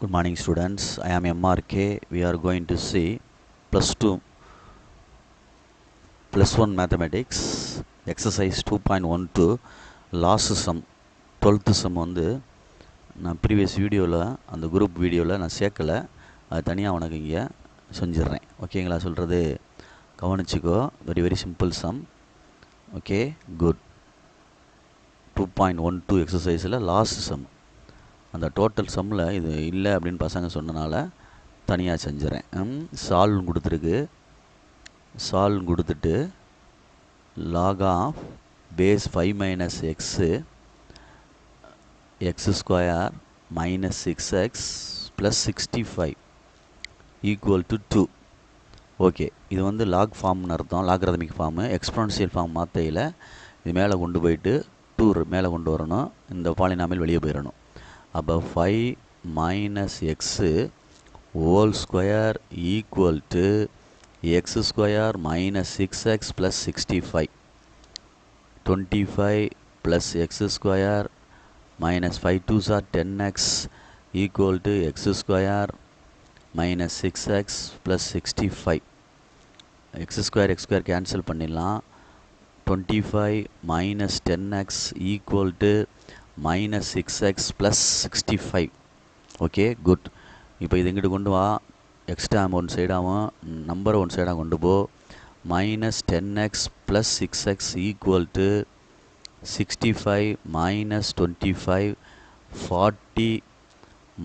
Good morning students, I am MRK. We are going to see plus 2 plus 1 mathematics exercise 2.12 last sum 12th sum வந்து நான் previous வீடியோவில் அந்த group வீடியோவில் நான் சேர்க்கலை, அது தனியாக உனக்கு இங்கே செஞ்சிடுறேன். ஓகேங்களா? சொல்கிறது கவனிச்சிக்கோ. Very very simple sum. Okay, good. 2.12 எக்ஸசைஸில் லாஸ்ட் சம், அந்த டோட்டல் சம்மில் இது இல்லை அப்படின்னு பசங்க சொன்னனால தனியாக செஞ்சுறேன். சால்வ் கொடுத்துருக்கு. சால்வ் கொடுத்துட்டு log of base 5 minus x x square minus 6x plus 65 equal to 2. Okay, இது வந்து லாக் ஃபார்ம்னு அர்த்தம், லாக்ரதமிக் ஃபார்மு. எக்ஸ்பொனன்ஷியல் ஃபார்ம் மாற்றையில் இது மேலே கொண்டு போயிட்டு 2 மேலே கொண்டு வரணும், இந்த பாலினாமில் வெளியே போயிடணும். அப்போ 5 minus x whole square equal to X square minus 6x plus 65. 25 plus X square minus 5 2s are 10x equal to X square minus 6x plus 65. X square cancel பண்ணிடலாம். 25 minus 10x equal to minus 6x plus 65. Okay, good. இப்போ இது எங்கிட்ட கொண்டு வா. Extra one சைடாகவும் நம்பரை one சைடாக கொண்டு போ. Minus 10x plus 6x equal to 65 minus 25 40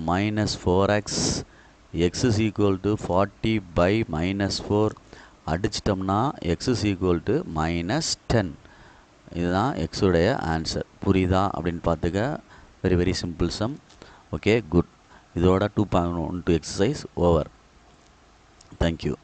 minus 4x x is equal to 40 by minus 4 அடிச்சிட்டோம்னா x is equal to minus 10. இதுதான் எக்ஸுடைய ஆன்சர். புரியுதா அப்படின்னு பார்த்துக்க. Very very simple sum. Okay, good. இதோட 2.12 எக்ஸசைஸ் ஓவர். தேங்க்யூ.